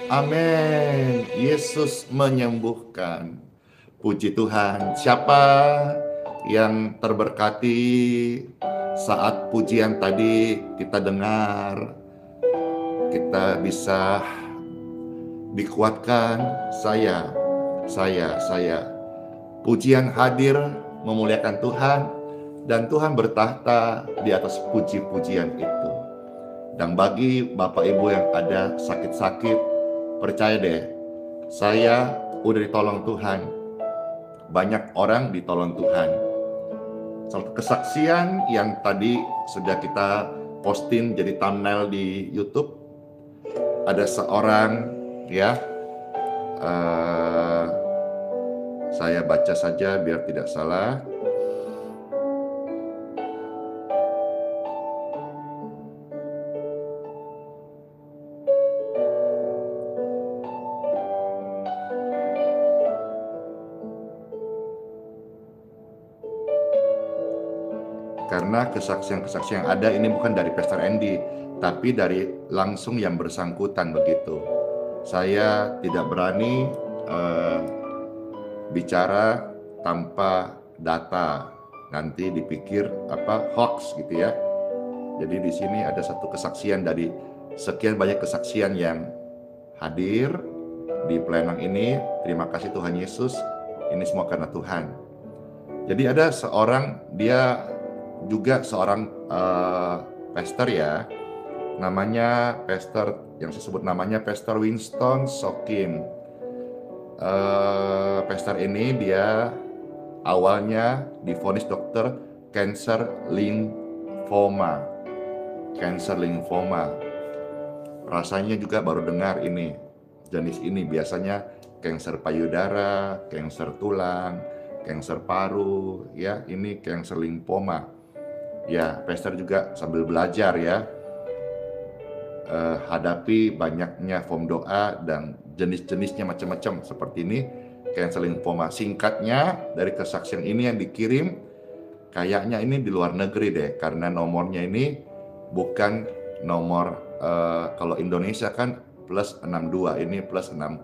Amin. Yesus menyembuhkan. Puji Tuhan. Siapa yang terberkati saat pujian tadi kita dengar, kita bisa dikuatkan. Saya. Pujian hadir memuliakan Tuhan, dan Tuhan bertahta di atas puji-pujian itu. Dan bagi Bapak Ibu yang ada sakit-sakit, percaya deh, saya udah ditolong Tuhan. Banyak orang ditolong Tuhan. Salah kesaksian yang tadi sudah kita posting jadi thumbnail di YouTube, ada seorang ya, saya baca saja biar tidak salah. Karena kesaksian-kesaksian yang ada ini bukan dari Pastor Andy, tapi dari langsung yang bersangkutan begitu. Saya tidak berani bicara tanpa data, nanti dipikir hoax gitu ya. Jadi di sini ada satu kesaksian dari sekian banyak kesaksian yang hadir di pelayanan ini. Terima kasih Tuhan Yesus, ini semua karena Tuhan. Jadi ada seorang, dia juga seorang pastor ya, namanya pastor, yang saya sebut namanya Pastor Winston Sokim. Pastor ini dia awalnya divonis dokter cancer lymphoma. Rasanya juga baru dengar ini, jenis ini biasanya kanker payudara, kanker tulang, kanker paru, ya ini kanker lymphoma. Ya, pastor juga sambil belajar ya, hadapi banyaknya form doa dan jenis-jenisnya macam-macam seperti ini, kanker lymphoma. Singkatnya dari kesaksian ini yang dikirim, kayaknya ini di luar negeri deh, karena nomornya ini bukan nomor, kalau Indonesia kan plus 62, ini plus 60.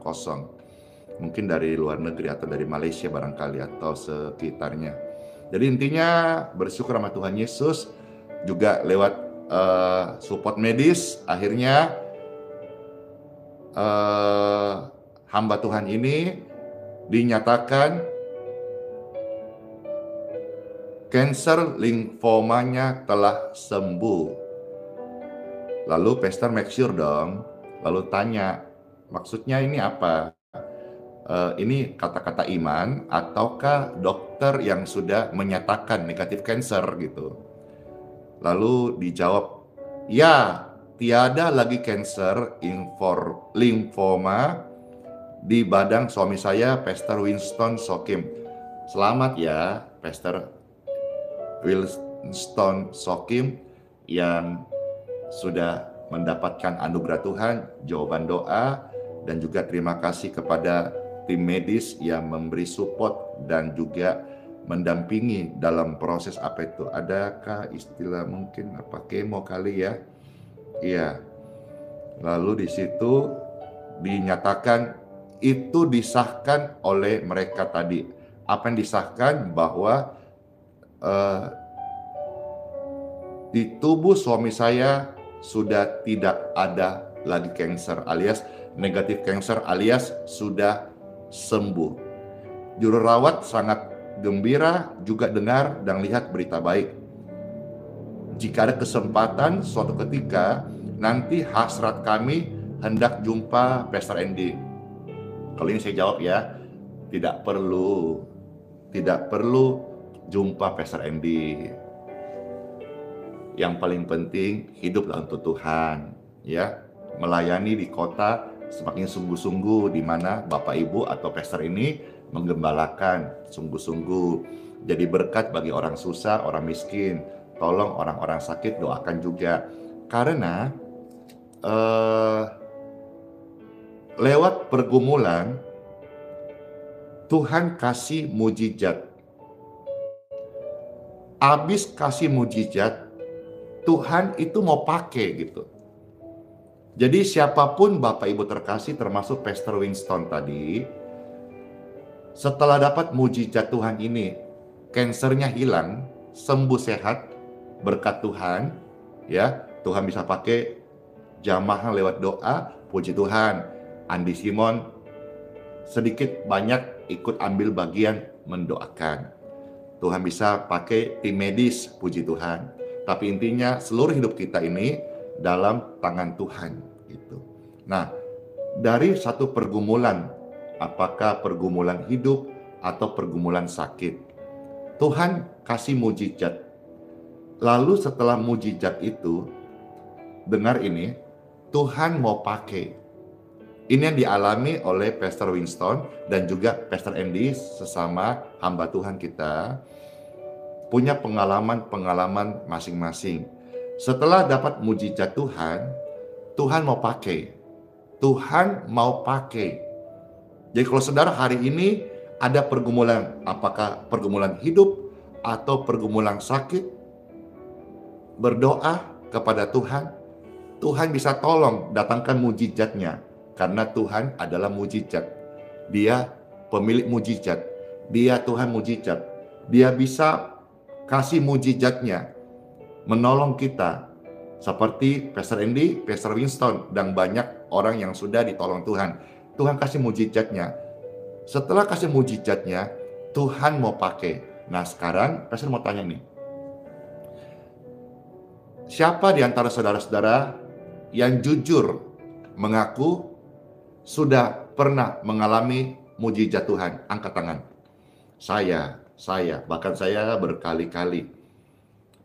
Mungkin dari luar negeri atau dari Malaysia barangkali atau sekitarnya. Jadi intinya bersyukur sama Tuhan Yesus, juga lewat support medis, akhirnya hamba Tuhan ini dinyatakan kanker limfomanya telah sembuh. Lalu pastor make sure dong, lalu tanya, maksudnya ini apa? Ini kata-kata iman ataukah dokter yang sudah menyatakan negatif kanker gitu? Lalu dijawab, ya, tiada lagi kanker limfoma di badan suami saya, Pastor Winston Sokim. Selamat ya, Pastor Winston Sokim, yang sudah mendapatkan anugerah Tuhan, jawaban doa, dan juga terima kasih kepada tim medis yang memberi support dan juga mendampingi dalam proses apa itu, adakah istilah mungkin kemo kali ya. Iya. Lalu di situ dinyatakan itu disahkan oleh mereka tadi. Apa yang disahkan? Bahwa di tubuh suami saya sudah tidak ada lagi kanker alias negatif kanker alias sudah sembuh. Juru rawat sangat gembira juga dengar dan lihat berita baik. Jika ada kesempatan suatu ketika nanti hasrat kami hendak jumpa Pastor Andy. Kalau ini saya jawab ya, tidak perlu jumpa Pastor Andy. Yang paling penting hiduplah untuk Tuhan, ya. Melayani di kota semakin sungguh-sungguh, di mana Bapak Ibu atau pastor ini menggembalakan sungguh-sungguh. Jadi berkat bagi orang susah, orang miskin. Tolong orang-orang sakit, doakan juga. Karena lewat pergumulan Tuhan kasih mujizat. Abis kasih mujizat, Tuhan itu mau pakai gitu. Jadi siapapun Bapak Ibu terkasih termasuk Pastor Winston tadi, setelah dapat mujizat Tuhan ini, kansernya hilang, sembuh sehat, berkat Tuhan, ya, Tuhan bisa pakai jamaah lewat doa, puji Tuhan. Andi Simon sedikit banyak ikut ambil bagian mendoakan. Tuhan bisa pakai tim medis, puji Tuhan. Tapi intinya seluruh hidup kita ini dalam tangan Tuhan gitu. Nah, dari satu pergumulan, apakah pergumulan hidup atau pergumulan sakit, Tuhan kasih mujizat. Lalu setelah mujizat itu, dengar ini, Tuhan mau pakai. Ini yang dialami oleh Pastor Winston dan juga Pastor Andy, sesama hamba Tuhan kita, punya pengalaman-pengalaman masing-masing. Setelah dapat mujizat Tuhan, Tuhan mau pakai. Tuhan mau pakai. Jadi kalau saudara hari ini ada pergumulan, apakah pergumulan hidup atau pergumulan sakit, berdoa kepada Tuhan, Tuhan bisa tolong datangkan mujizatnya. Karena Tuhan adalah mujizat. Dia pemilik mujizat. Dia Tuhan mujizat. Dia bisa kasih mujizatnya, menolong kita. Seperti Pastor Andy, Pastor Winston, dan banyak orang yang sudah ditolong Tuhan. Tuhan kasih mujizatnya. Setelah kasih mujizatnya, Tuhan mau pakai. Nah sekarang, Pastor mau tanya nih. Siapa di antara saudara-saudara yang jujur mengaku sudah pernah mengalami mujizat Tuhan? Angkat tangan. Saya, bahkan saya berkali-kali.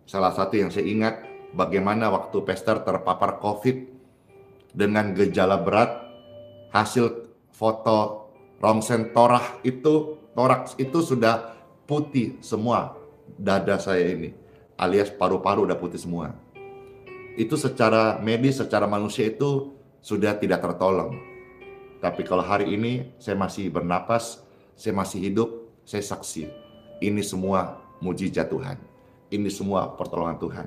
Salah satu yang saya ingat, bagaimana waktu Pastor terpapar COVID dengan gejala berat, hasil foto rongsen toraks itu sudah putih semua. Dada saya ini, alias paru-paru udah putih semua. Itu secara medis, secara manusia itu sudah tidak tertolong. Tapi kalau hari ini saya masih bernapas, saya masih hidup, saya saksi. Ini semua mujizat Tuhan. Ini semua pertolongan Tuhan.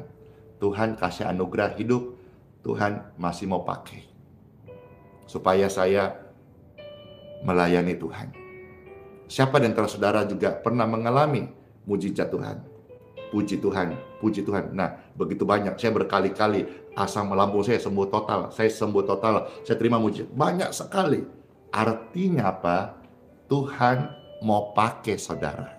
Tuhan kasih anugerah hidup, Tuhan masih mau pakai. Supaya saya melayani Tuhan. Siapa di antara saudara juga pernah mengalami mujizat Tuhan? Puji Tuhan, puji Tuhan. Nah, begitu banyak. Saya berkali-kali asam lambung saya sembuh total. Saya sembuh total. Saya terima mujizat. Banyak sekali. Artinya apa? Tuhan mau pakai saudara.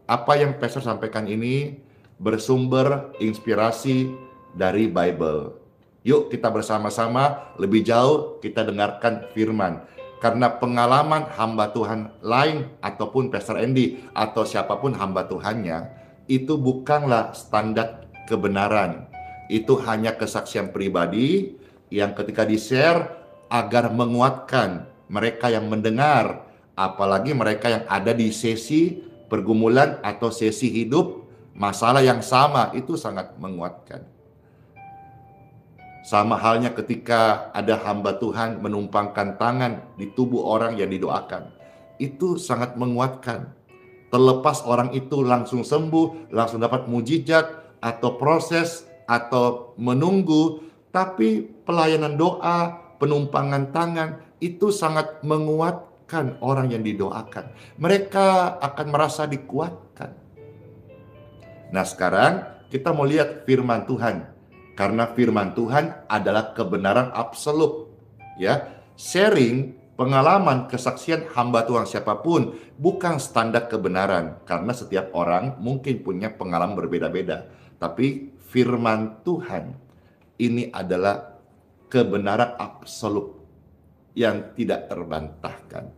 Apa yang Pastor sampaikan ini bersumber inspirasi dari Bible. Yuk kita bersama-sama lebih jauh kita dengarkan firman. Karena pengalaman hamba Tuhan lain ataupun Pastor Andy atau siapapun hamba Tuhannya, itu bukanlah standar kebenaran. Itu hanya kesaksian pribadi yang ketika di-share agar menguatkan mereka yang mendengar, apalagi mereka yang ada di sesi pergumulan atau sesi hidup masalah yang sama, itu sangat menguatkan. Sama halnya ketika ada hamba Tuhan menumpangkan tangan di tubuh orang yang didoakan, itu sangat menguatkan. Terlepas orang itu langsung sembuh, langsung dapat mujizat, atau proses, atau menunggu, tapi pelayanan doa, penumpangan tangan, itu sangat menguatkan orang yang didoakan. Mereka akan merasa dikuatkan. Nah sekarang kita mau lihat firman Tuhan. Karena firman Tuhan adalah kebenaran absolut. Ya, sharing pengalaman, kesaksian hamba Tuhan siapapun bukan standar kebenaran. Karena setiap orang mungkin punya pengalaman berbeda-beda. Tapi firman Tuhan ini adalah kebenaran absolut yang tidak terbantahkan.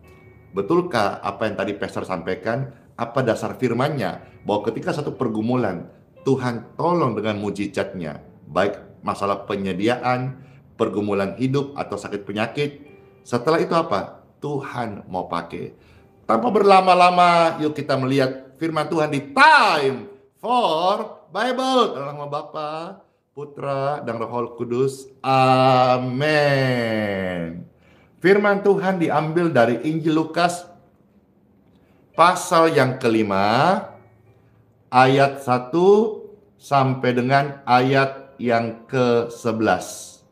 Betulkah apa yang tadi Pastor sampaikan? Apa dasar firman-Nya? Bahwa ketika satu pergumulan, Tuhan tolong dengan mujizatnya. Baik masalah penyediaan, pergumulan hidup atau sakit penyakit. Setelah itu apa? Tuhan mau pakai. Tanpa berlama-lama, yuk kita melihat firman Tuhan di Time for Bible. Dalam nama Bapa, Putra, dan Roh Kudus. Amin. Firman Tuhan diambil dari Injil Lukas pasal yang kelima, ayat 1 sampai dengan ayat yang ke-11.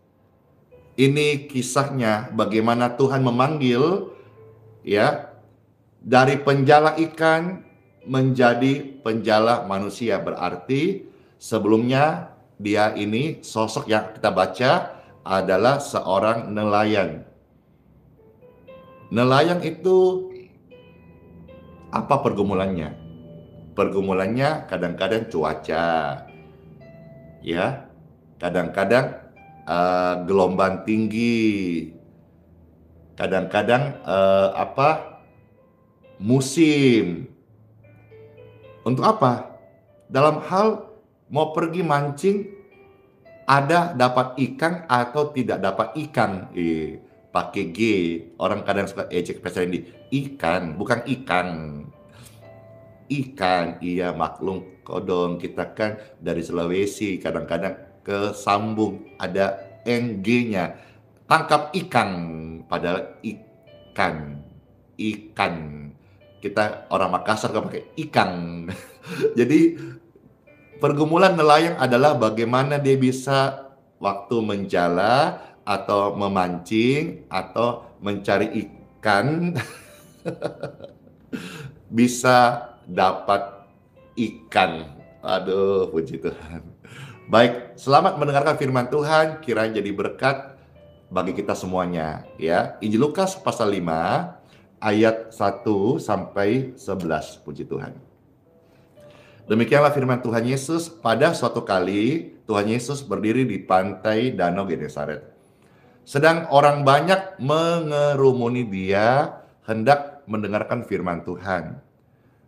Ini kisahnya bagaimana Tuhan memanggil ya dari penjala ikan menjadi penjala manusia. Berarti sebelumnya dia ini sosok yang kita baca adalah seorang nelayan. Nelayan itu apa pergumulannya? Pergumulannya kadang-kadang cuaca, ya, kadang-kadang gelombang tinggi, kadang-kadang musim. Untuk apa? Dalam hal mau pergi mancing, ada dapat ikan atau tidak dapat ikan. Pakai G. Orang kadang suka ejek bahasa ini. Ikan, bukan ikan. Ikan, iya maklum kodong. Kita kan dari Sulawesi, kadang-kadang ke Sambung ada NG-nya. Tangkap ikan, padahal ikan. Ikan. Kita orang Makassar kan pakai ikan. Jadi pergumulan nelayan adalah bagaimana dia bisa waktu menjala atau memancing atau mencari ikan bisa dapat ikan. Aduh, puji Tuhan. Baik, selamat mendengarkan firman Tuhan, kiranya jadi berkat bagi kita semuanya ya. Injil Lukas pasal 5 ayat 1 sampai 11, puji Tuhan. Demikianlah firman Tuhan Yesus. Pada suatu kali Tuhan Yesus berdiri di pantai Danau Genesaret. Sedang orang banyak mengerumuni dia hendak mendengarkan firman Tuhan.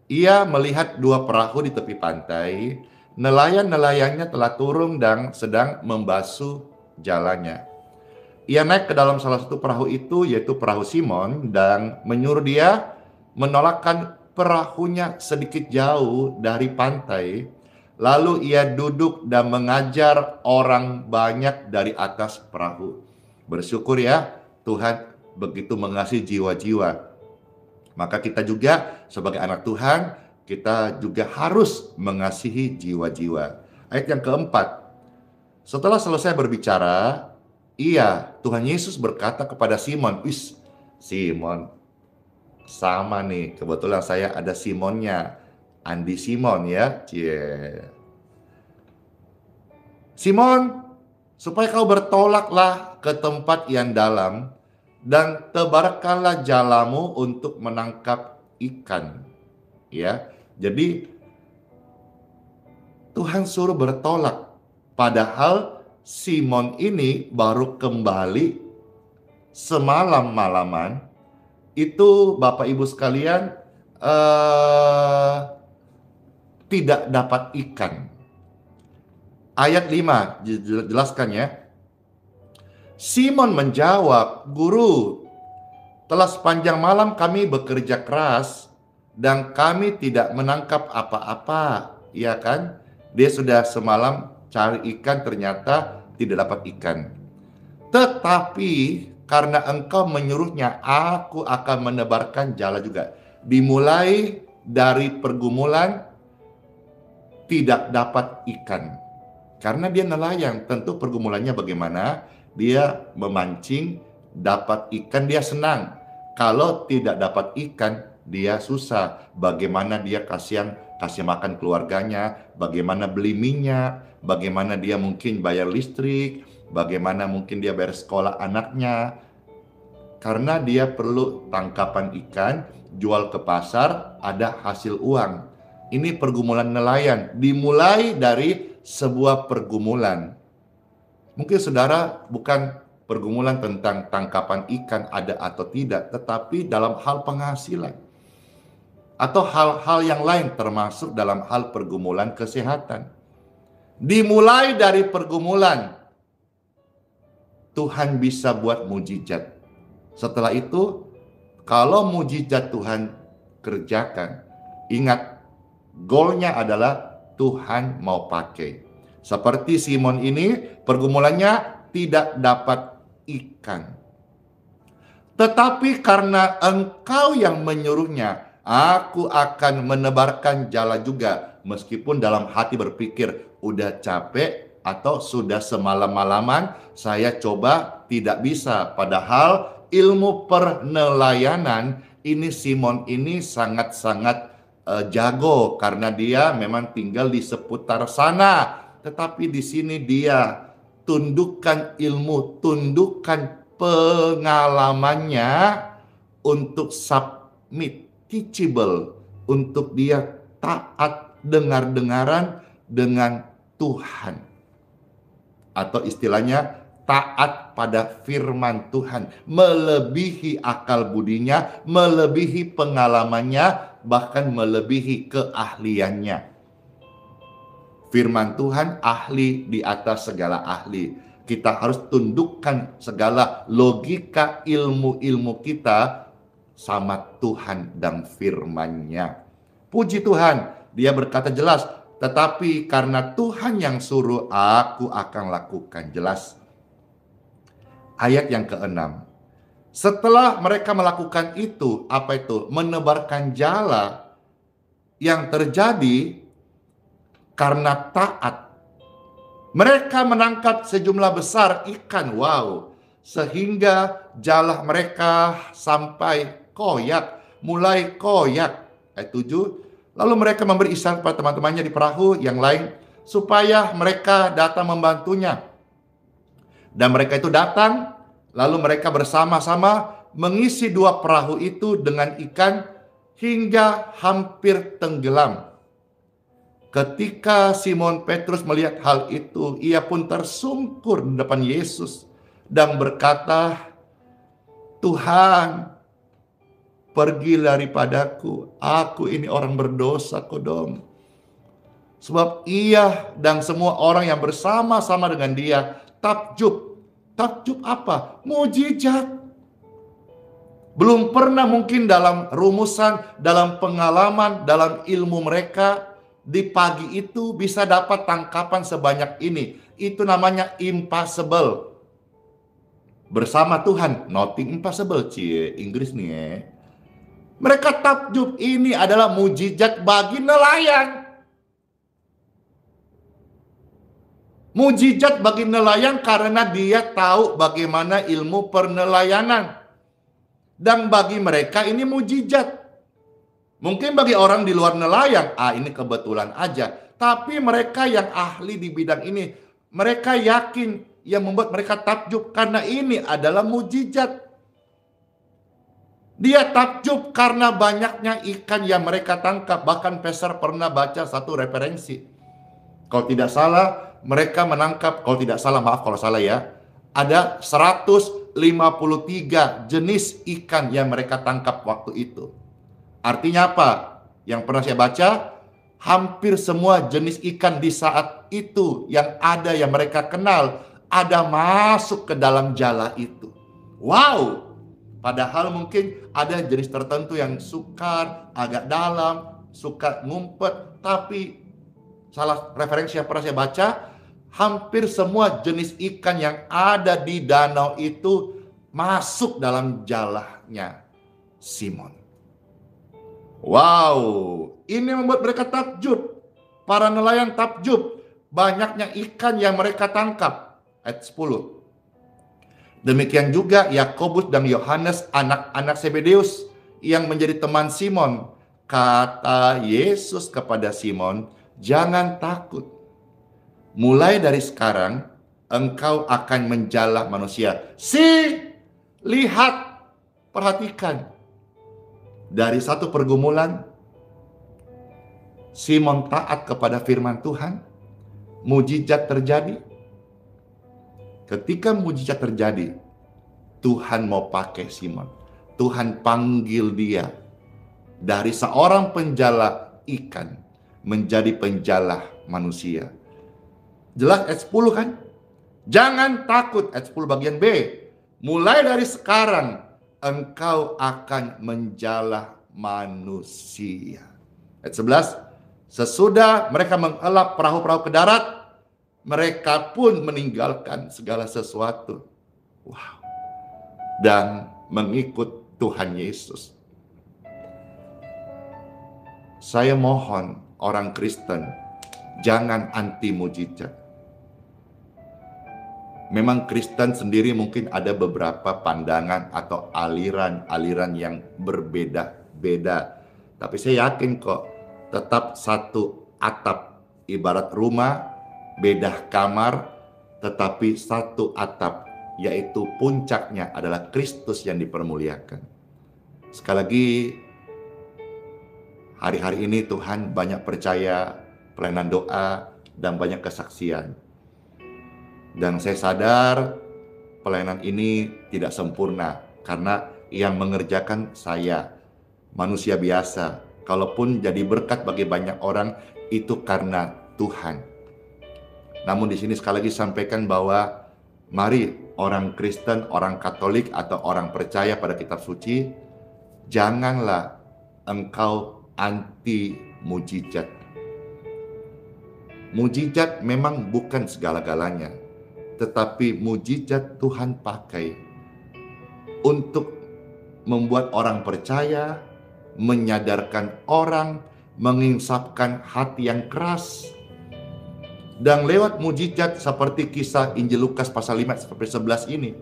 Ia melihat 2 perahu di tepi pantai. Nelayan-nelayannya telah turun dan sedang membasuh jalannya. Ia naik ke dalam salah satu perahu itu, yaitu perahu Simon, dan menyuruh dia menolakkan perahunya sedikit jauh dari pantai. Lalu ia duduk dan mengajar orang banyak dari atas perahu. Bersyukur ya, Tuhan begitu mengasihi jiwa-jiwa. Maka kita juga sebagai anak Tuhan, kita juga harus mengasihi jiwa-jiwa. Ayat yang keempat. Setelah selesai berbicara, Tuhan Yesus berkata kepada Simon, Simon, sama nih, kebetulan saya ada Simonnya, Andi Simon ya. Simon, supaya kau bertolaklah ke tempat yang dalam dan tebarkanlah jalamu untuk menangkap ikan. Ya, jadi Tuhan suruh bertolak, padahal Simon ini baru kembali semalam-malaman. Itu Bapak Ibu sekalian tidak dapat ikan. Ayat 5 jelaskan ya. Simon menjawab, Guru, telah sepanjang malam kami bekerja keras dan kami tidak menangkap apa-apa. Ya kan? Dia sudah semalam cari ikan, ternyata tidak dapat ikan. Tetapi karena engkau menyuruhnya, aku akan menebarkan jala juga. Dimulai dari pergumulan tidak dapat ikan. Karena dia nelayan, tentu pergumulannya bagaimana? Dia memancing, dapat ikan, dia senang. Kalau tidak dapat ikan, dia susah. Bagaimana dia kasih makan keluarganya, bagaimana beli minyak, bagaimana dia mungkin bayar listrik, bagaimana mungkin dia bayar sekolah anaknya. Karena dia perlu tangkapan ikan, jual ke pasar, ada hasil uang. Ini pergumulan nelayan, dimulai dari sebuah pergumulan. Mungkin saudara bukan pergumulan tentang tangkapan ikan ada atau tidak, tetapi dalam hal penghasilan. Atau hal-hal yang lain termasuk dalam hal pergumulan kesehatan. Dimulai dari pergumulan, Tuhan bisa buat mujizat. Setelah itu, kalau mujizat Tuhan kerjakan, ingat, goalnya adalah Tuhan mau pakai. Seperti Simon ini, pergumulannya tidak dapat ikan. Tetapi karena engkau yang menyuruhnya, aku akan menebarkan jala juga. Meskipun dalam hati berpikir, udah capek, atau sudah semalam-malaman saya coba tidak bisa. Padahal ilmu penelayanan ini Simon ini sangat-sangat jago karena dia memang tinggal di seputar sana. Tetapi di sini dia tundukkan ilmu, tundukkan pengalamannya untuk submit, teachable, untuk dia taat dengar-dengaran dengan Tuhan. Atau istilahnya taat pada firman Tuhan, melebihi akal budinya, melebihi pengalamannya, bahkan melebihi keahliannya. Firman Tuhan ahli di atas segala ahli. Kita harus tundukkan segala logika ilmu-ilmu kita sama Tuhan dan firman-Nya. Puji Tuhan, dia berkata jelas, tetapi karena Tuhan yang suruh, aku akan lakukan. Jelas. Ayat yang ke-6. Setelah mereka melakukan itu, apa itu? Menebarkan jala. Yang terjadi karena taat. Mereka menangkap sejumlah besar ikan. Wow. Sehingga jala mereka sampai koyak. Mulai koyak. Ayat 7. Lalu mereka memberi isyarat pada teman-temannya di perahu yang lain supaya mereka datang membantunya. Dan mereka itu datang, lalu mereka bersama-sama mengisi 2 perahu itu dengan ikan hingga hampir tenggelam. Ketika Simon Petrus melihat hal itu, ia pun tersungkur di depan Yesus dan berkata, Tuhan, pergi daripadaku, aku ini orang berdosa kodong. Sebab ia dan semua orang yang bersama-sama dengan dia takjub. Takjub apa? Mujizat. Belum pernah mungkin dalam rumusan, dalam pengalaman, dalam ilmu mereka, di pagi itu bisa dapat tangkapan sebanyak ini. Itu namanya impossible. Bersama Tuhan, nothing impossible. Cie, Inggris nih ya. Mereka takjub, ini adalah mujizat bagi nelayan. Mujizat bagi nelayan karena dia tahu bagaimana ilmu pernelayanan. Dan bagi mereka ini mujizat. Mungkin bagi orang di luar nelayan, ini kebetulan aja. Tapi mereka yang ahli di bidang ini, mereka yakin yang membuat mereka takjub karena ini adalah mujizat. Dia takjub karena banyaknya ikan yang mereka tangkap. Bahkan Peser pernah baca satu referensi. Kalau tidak salah, mereka menangkap, kalau tidak salah, maaf kalau salah ya, ada 153 jenis ikan yang mereka tangkap waktu itu. Artinya apa? Yang pernah saya baca, hampir semua jenis ikan di saat itu yang ada, yang mereka kenal, ada masuk ke dalam jala itu. Wow! Padahal mungkin ada jenis tertentu yang sukar, agak dalam, suka ngumpet. Tapi salah referensi yang pernah saya baca, hampir semua jenis ikan yang ada di danau itu masuk dalam jalahnya Simon. Wow, ini membuat mereka takjub. Para nelayan takjub. Banyaknya ikan yang mereka tangkap. Ayat 10. Demikian juga Yakobus dan Yohanes, anak-anak Zebedeus yang menjadi teman Simon. Kata Yesus kepada Simon, jangan takut. Mulai dari sekarang, engkau akan menjala manusia. Lihat, perhatikan. Dari satu pergumulan, Simon taat kepada firman Tuhan. Mujizat terjadi. Ketika mujizat terjadi, Tuhan mau pakai Simon. Tuhan panggil dia dari seorang penjala ikan menjadi penjala manusia. Jelas ayat 10 kan? Jangan takut, ayat 10 bagian B. Mulai dari sekarang engkau akan menjala manusia. Ayat 11. Sesudah mereka mengelap perahu-perahu ke darat, mereka pun meninggalkan segala sesuatu. Wow. Dan mengikut Tuhan Yesus. Saya mohon orang Kristen, jangan anti mujizat. Memang Kristen sendiri mungkin ada beberapa pandangan atau aliran-aliran yang berbeda-beda. Tapi saya yakin kok tetap satu atap, ibarat rumah, beda kamar, tetapi satu atap, yaitu puncaknya adalah Kristus yang dipermuliakan. Sekali lagi, hari-hari ini Tuhan banyak percaya, pelayanan doa, dan banyak kesaksian. Dan saya sadar pelayanan ini tidak sempurna, karena yang mengerjakan saya, manusia biasa. Kalaupun jadi berkat bagi banyak orang, itu karena Tuhan. Namun di sini sekali lagi sampaikan bahwa mari orang Kristen, orang Katolik, atau orang percaya pada kitab suci, janganlah engkau anti mujizat. Mujizat memang bukan segala-galanya, tetapi mujizat Tuhan pakai untuk membuat orang percaya, menyadarkan orang, menginsapkan hati yang keras. Dan lewat mujizat seperti kisah Injil Lukas pasal 5 sampai 11 ini,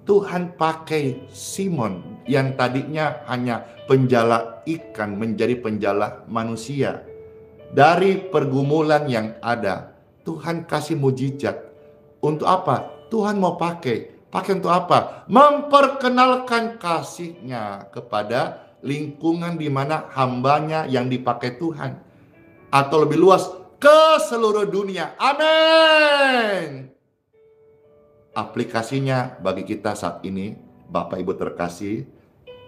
Tuhan pakai Simon yang tadinya hanya penjala ikan menjadi penjala manusia. Dari pergumulan yang ada, Tuhan kasih mujizat. Untuk apa? Tuhan mau pakai untuk apa? Memperkenalkan kasih-Nya kepada lingkungan di mana hambanya yang dipakai Tuhan. Atau lebih luas, ke seluruh dunia. Amin. Aplikasinya bagi kita saat ini, Bapak Ibu terkasih,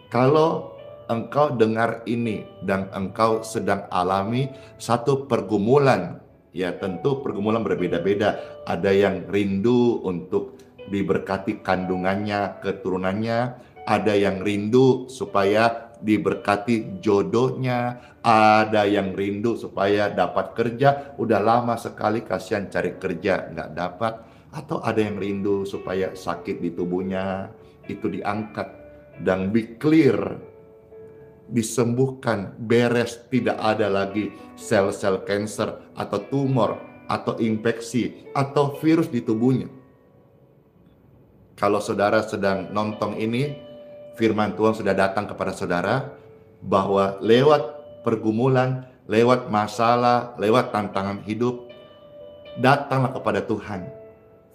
kalau engkau dengar ini dan engkau sedang alami satu pergumulan, ya tentu pergumulan berbeda-beda. Ada yang rindu untuk diberkati kandungannya, keturunannya. Ada yang rindu supaya diberkati jodohnya. Ada yang rindu supaya dapat kerja. Udah lama sekali kasihan cari kerja, nggak dapat. Atau ada yang rindu supaya sakit di tubuhnya itu diangkat dan be clear, disembuhkan, beres, tidak ada lagi sel-sel kanker atau tumor atau infeksi atau virus di tubuhnya. Kalau saudara sedang nonton ini, firman Tuhan sudah datang kepada saudara bahwa lewat pergumulan, lewat masalah, lewat tantangan hidup, datanglah kepada Tuhan.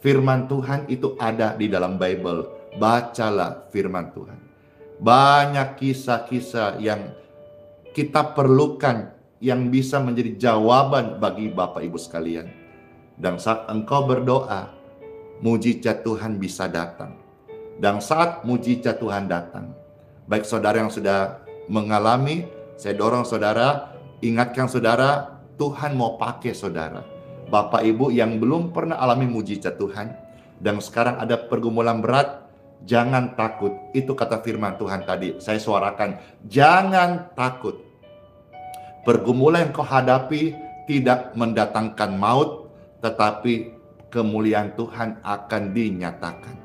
Firman Tuhan itu ada di dalam Bible. Bacalah firman Tuhan. Banyak kisah-kisah yang kita perlukan yang bisa menjadi jawaban bagi Bapak Ibu sekalian. Dan saat engkau berdoa, mujizat Tuhan bisa datang. Dan saat mujizat Tuhan datang, baik saudara yang sudah mengalami, saya dorong saudara, ingatkan saudara, Tuhan mau pakai saudara. Bapak Ibu yang belum pernah alami mujizat Tuhan dan sekarang ada pergumulan berat, jangan takut. Itu kata firman Tuhan tadi, saya suarakan, jangan takut. Pergumulan yang kau hadapi tidak mendatangkan maut, tetapi kemuliaan Tuhan akan dinyatakan.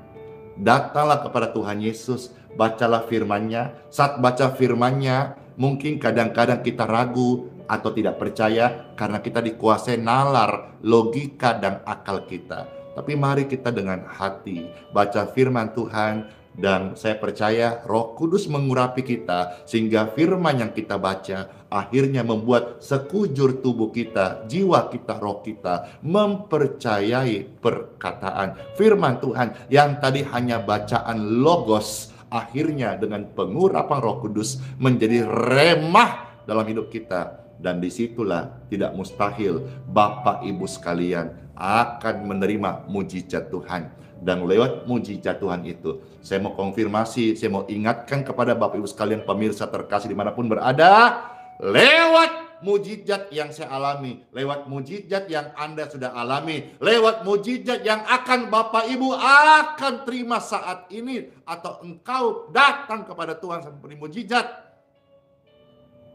Datanglah kepada Tuhan Yesus, bacalah firman-Nya. Saat baca firman-Nya, mungkin kadang-kadang kita ragu atau tidak percaya karena kita dikuasai nalar, logika, dan akal kita. Tapi mari kita dengan hati baca firman Tuhan, dan saya percaya Roh Kudus mengurapi kita sehingga firman yang kita baca akhirnya membuat sekujur tubuh kita, jiwa kita, roh kita mempercayai perkataan firman Tuhan yang tadi hanya bacaan logos, akhirnya dengan pengurapan Roh Kudus menjadi remah dalam hidup kita. Dan disitulah tidak mustahil Bapak Ibu sekalian akan menerima mujizat Tuhan. Dan lewat mujizat Tuhan itu, saya mau konfirmasi, saya mau ingatkan kepada Bapak Ibu sekalian pemirsa terkasih dimanapun berada, lewat mujizat yang saya alami, lewat mujizat yang Anda sudah alami, lewat mujizat yang akan Bapak Ibu akan terima saat ini, atau engkau datang kepada Tuhan seperti mujizat,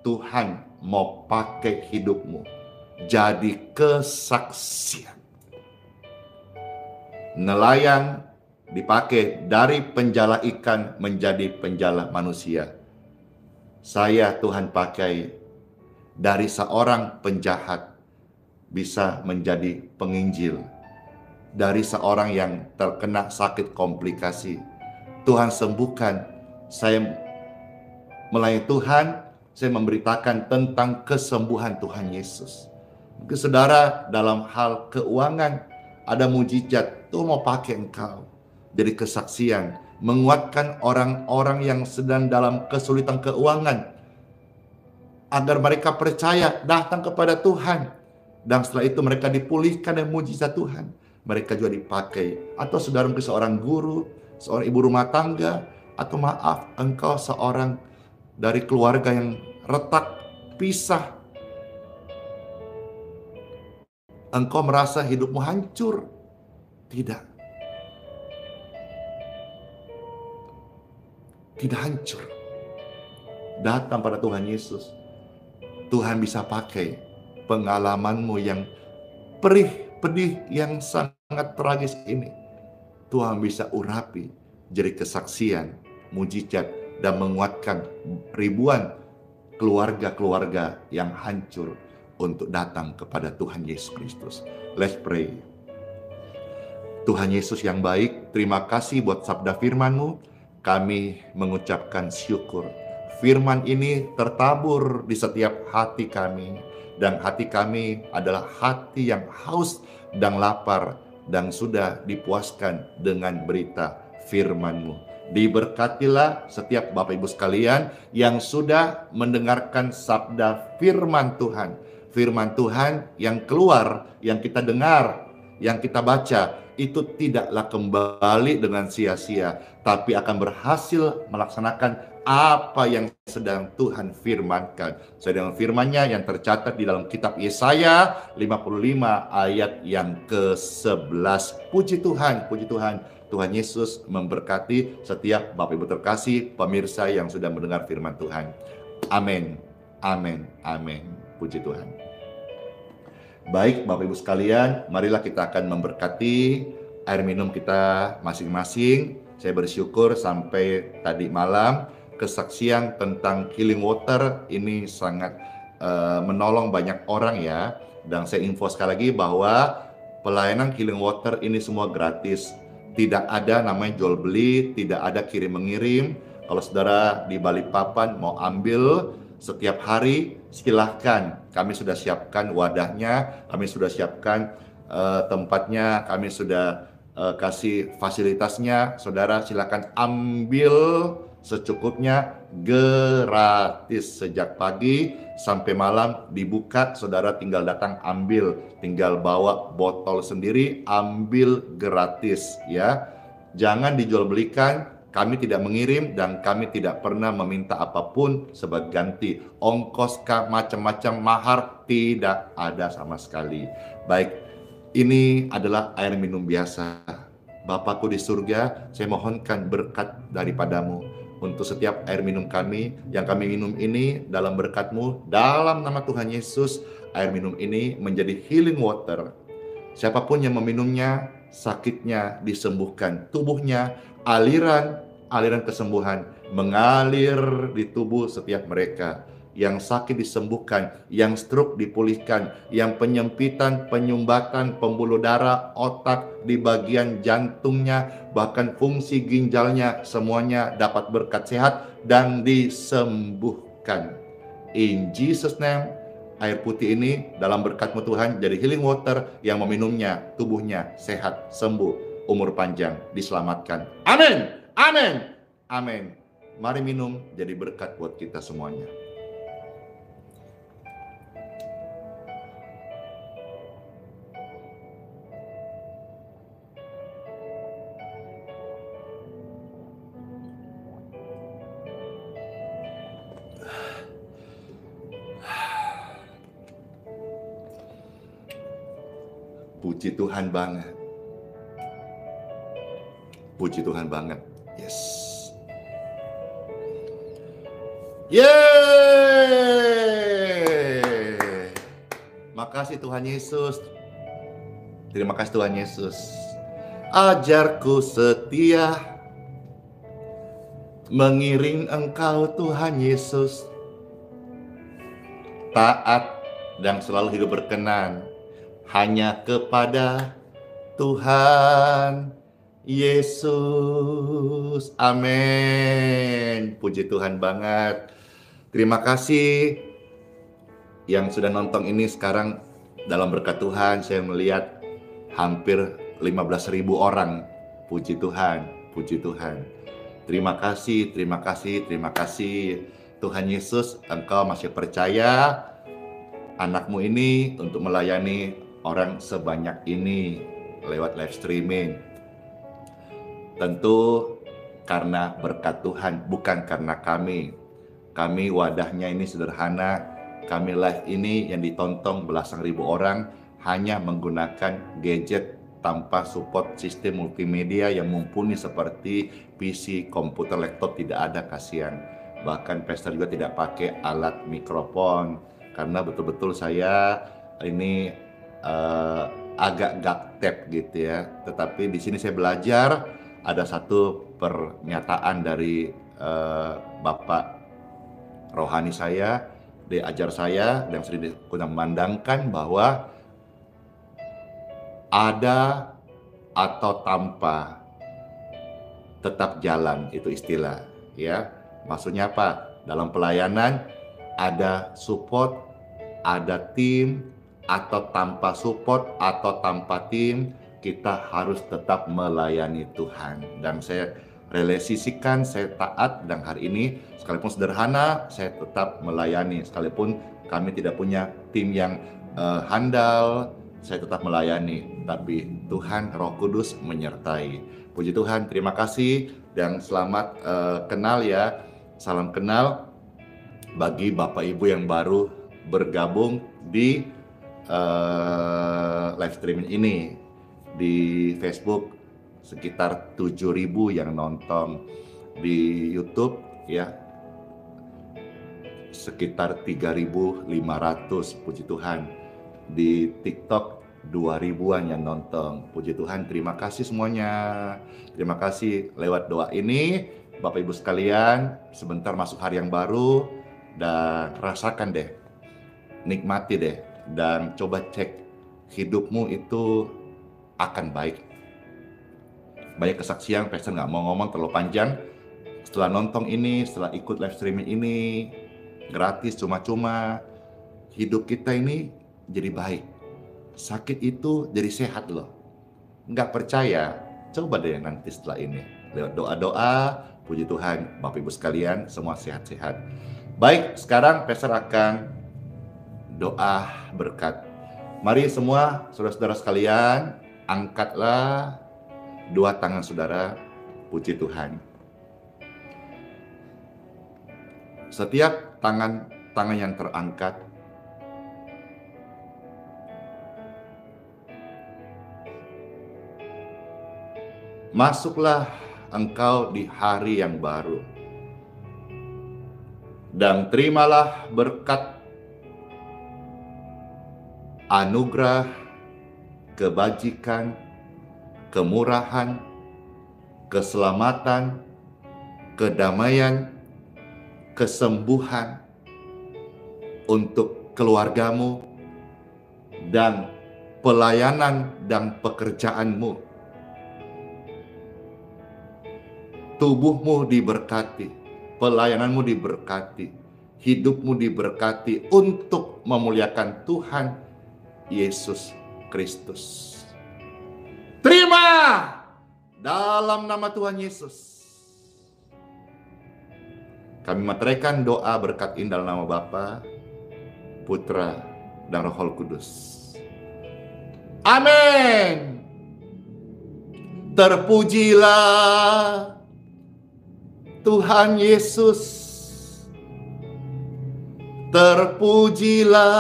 Tuhan mau pakai hidupmu jadi kesaksian. Nelayan dipakai dari penjala ikan menjadi penjala manusia. Saya Tuhan pakai dari seorang penjahat bisa menjadi penginjil. dari seorang yang terkena sakit komplikasi. Tuhan sembuhkan. Saya melayani Tuhan, saya memberitakan tentang kesembuhan Tuhan Yesus. Mungkin saudara dalam hal keuangan ada mujizat, Tuhan mau pakai engkau jadi kesaksian, menguatkan orang-orang yang sedang dalam kesulitan keuangan, agar mereka percaya datang kepada Tuhan. Dan setelah itu mereka dipulihkan dengan mujizat Tuhan. Mereka juga dipakai. Atau saudara mungkin seorang guru, seorang ibu rumah tangga, atau maaf, engkau seorang dari keluarga yang retak, pisah. Engkau merasa hidupmu hancur. Tidak. Tidak hancur. Datang pada Tuhan Yesus. Tuhan bisa pakai pengalamanmu yang perih, pedih, yang sangat tragis ini. Tuhan bisa urapi jadi kesaksian, mujizat, dan menguatkan ribuan keluarga-keluarga yang hancur untuk datang kepada Tuhan Yesus Kristus. Let's pray. Tuhan Yesus yang baik, terima kasih buat sabda firman-Mu. Kami mengucapkan syukur. Firman ini tertabur di setiap hati kami. Dan hati kami adalah hati yang haus dan lapar dan sudah dipuaskan dengan berita firman-Mu. Diberkatilah setiap Bapak Ibu sekalian yang sudah mendengarkan sabda firman Tuhan. Firman Tuhan yang keluar, yang kita dengar, yang kita baca, itu tidaklah kembali dengan sia-sia, tapi akan berhasil melaksanakan apa yang sedang Tuhan firmankan. Sedang firman-Nya yang tercatat di dalam kitab Yesaya 55 ayat yang ke-11. Puji Tuhan, puji Tuhan. Tuhan Yesus memberkati setiap Bapak Ibu terkasih, pemirsa yang sudah mendengar firman Tuhan. Amin, amin, amin. Puji Tuhan. Baik Bapak Ibu sekalian, marilah kita akan memberkati air minum kita masing-masing. Saya bersyukur sampai tadi malam kesaksian tentang healing water ini sangat menolong banyak orang ya. Dan saya info sekali lagi bahwa pelayanan healing water ini semua gratis. Tidak ada namanya jual beli, tidak ada kirim mengirim. Kalau saudara di Balikpapan mau ambil setiap hari, silahkan. Kami sudah siapkan wadahnya, kami sudah siapkan tempatnya, kami sudah kasih fasilitasnya. Saudara silahkan ambil secukupnya, gratis. Sejak pagi sampai malam dibuka, saudara tinggal datang ambil, tinggal bawa botol sendiri, ambil gratis ya. Jangan dijual belikan, kami tidak mengirim dan kami tidak pernah meminta apapun sebagai ganti. Ongkos macam-macam mahar tidak ada sama sekali. Baik, ini adalah air minum biasa. Bapakku di surga, saya mohonkan berkat daripadamu untuk setiap air minum kami yang kami minum ini dalam berkat-Mu. Dalam nama Tuhan Yesus, air minum ini menjadi healing water. Siapapun yang meminumnya, sakitnya disembuhkan. Tubuhnya, aliran kesembuhan mengalir di tubuh setiap mereka. Yang sakit disembuhkan, yang stroke dipulihkan, yang penyempitan, penyumbatan, pembuluh darah, otak, di bagian jantungnya, bahkan fungsi ginjalnya, semuanya dapat berkat sehat dan disembuhkan. In Jesus name, air putih ini dalam berkat-Mu Tuhan jadi healing water, yang meminumnya tubuhnya sehat, sembuh, umur panjang, diselamatkan. Amin, amin, amin. Mari minum jadi berkat buat kita semuanya. Puji Tuhan banget. Puji Tuhan banget. Yes. Yeay. Makasih Tuhan Yesus. Terima kasih Tuhan Yesus. Ajarku setia mengiring Engkau Tuhan Yesus. Taat dan selalu hidup berkenan hanya kepada Tuhan Yesus. Amin. Puji Tuhan banget. Terima kasih yang sudah nonton ini. Sekarang dalam berkat Tuhan saya melihat hampir 15.000 orang. Puji Tuhan, puji Tuhan. Terima kasih, terima kasih, terima kasih. Tuhan Yesus, Engkau masih percaya anakmu ini untuk melayani orang sebanyak ini lewat live streaming. Tentu karena berkat Tuhan, bukan karena kami. Kami wadahnya ini sederhana. Kami live ini yang ditonton belasan ribu orang hanya menggunakan gadget tanpa support sistem multimedia yang mumpuni seperti PC, komputer, laptop. Tidak ada, kasihan. Bahkan pastor juga tidak pakai alat mikrofon karena betul-betul saya ini agak gaptep gitu ya. Tetapi di sini saya belajar ada satu pernyataan dari Bapak rohani saya, diajar saya dan sering memandangkan bahwa ada atau tanpa tetap jalan, itu istilah ya. Maksudnya apa? Dalam pelayanan ada support, ada tim, atau tanpa support atau tanpa tim kita harus tetap melayani Tuhan. Dan saya relasikan, saya taat, dan hari ini sekalipun sederhana saya tetap melayani. Sekalipun kami tidak punya tim yang handal, saya tetap melayani, tapi Tuhan Roh Kudus menyertai. Puji Tuhan, terima kasih dan selamat kenal ya. Salam kenal bagi Bapak Ibu yang baru bergabung di live streaming ini. Di Facebook sekitar 7.000 yang nonton, di YouTube ya sekitar 3.500, puji Tuhan. Di TikTok 2.000-an yang nonton. Puji Tuhan, terima kasih semuanya. Terima kasih lewat doa ini, Bapak Ibu sekalian, sebentar masuk hari yang baru dan rasakan deh, nikmati deh, dan coba cek hidupmu itu akan baik. Banyak kesaksian, pastor nggak mau ngomong terlalu panjang. Setelah nonton ini, setelah ikut live streaming ini, gratis, cuma-cuma, hidup kita ini jadi baik. Sakit itu jadi sehat loh. Nggak percaya? Coba deh nanti setelah ini. Lewat doa-doa, puji Tuhan, Bapak Ibu sekalian, semua sehat-sehat. Baik, sekarang pastor akan doa berkat. Mari semua saudara-saudara sekalian, angkatlah dua tangan saudara, puji Tuhan. Setiap tangan yang terangkat masuklah engkau di hari yang baru dan terimalah berkat, anugerah, kebajikan, kemurahan, keselamatan, kedamaian, kesembuhan untuk keluargamu dan pelayanan dan pekerjaanmu. Tubuhmu diberkati, pelayananmu diberkati, hidupmu diberkati untuk memuliakan Tuhan Yesus Kristus. Terima dalam nama Tuhan Yesus. Kami meteraikan doa berkat ini dalam nama Bapa, Putra, dan Roh Kudus. Amin. Terpujilah Tuhan Yesus. Terpujilah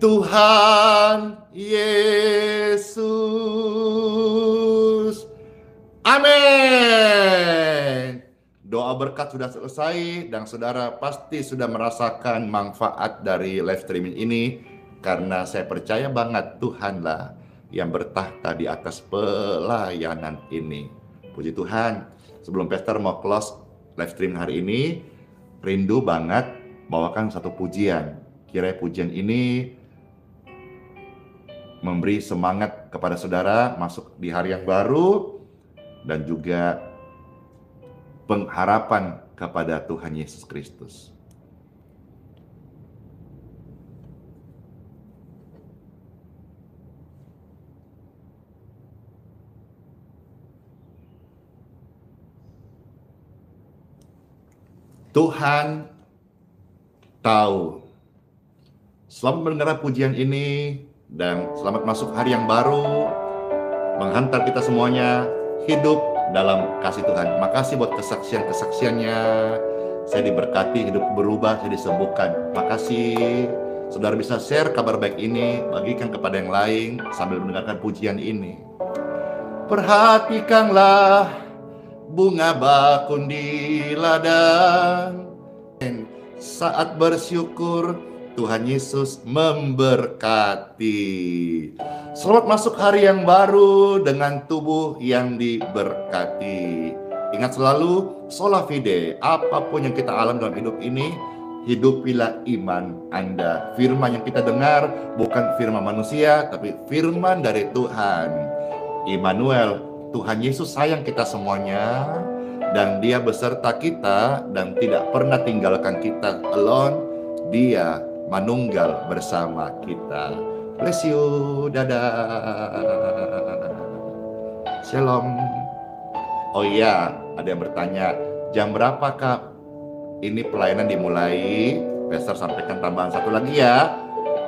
Tuhan Yesus. Amin. Doa berkat sudah selesai dan saudara pasti sudah merasakan manfaat dari live streaming ini, karena saya percaya banget Tuhanlah yang bertahta di atas pelayanan ini. Puji Tuhan. Sebelum pastor mau close live stream hari ini, rindu banget bawakan satu pujian. Kiranya pujian ini memberi semangat kepada saudara masuk di hari yang baru dan juga pengharapan kepada Tuhan Yesus Kristus. Tuhan tahu. Selamat mendengar pujian ini dan selamat masuk hari yang baru, menghantar kita semuanya hidup dalam kasih Tuhan. Makasih buat kesaksian-kesaksiannya. Saya diberkati, hidup berubah, saya disembuhkan. Makasih. Saudara bisa share kabar baik ini, bagikan kepada yang lain sambil mendengarkan pujian ini. Perhatikanlah bunga bakun di ladang. Saat bersyukur, Tuhan Yesus memberkati. Selamat masuk hari yang baru dengan tubuh yang diberkati. Ingat selalu, sola fide, apapun yang kita alami dalam hidup ini, hidupilah iman Anda. Firman yang kita dengar bukan firman manusia, tapi firman dari Tuhan. Immanuel, Tuhan Yesus sayang kita semuanya, dan Dia beserta kita dan tidak pernah tinggalkan kita alone. Dia manunggal bersama kita. Bless you, dadah. Shalom. Oh iya, ada yang bertanya, jam berapa Kak ini pelayanan dimulai? Pastor sampaikan tambahan satu lagi ya.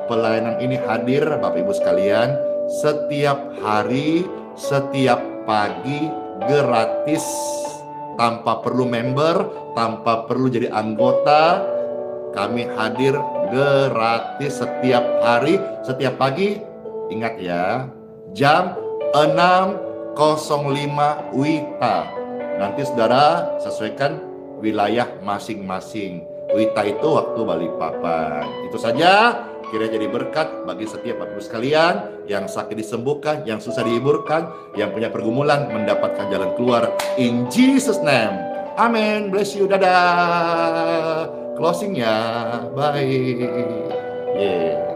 Pelayanan ini hadir Bapak Ibu sekalian setiap hari, setiap pagi, gratis, tanpa perlu member, tanpa perlu jadi anggota. Kami hadir gratis setiap hari, setiap pagi. Ingat ya, jam 6.05 WITA. Nanti saudara sesuaikan wilayah masing-masing. WITA itu waktu Balikpapan. Itu saja. Kiranya jadi berkat bagi setiap Bapak Ibu sekalian, yang sakit disembuhkan, yang susah dihiburkan, yang punya pergumulan mendapatkan jalan keluar. In Jesus name. Amin. Bless you. Dadah. Closing ya. Bye. Yeah.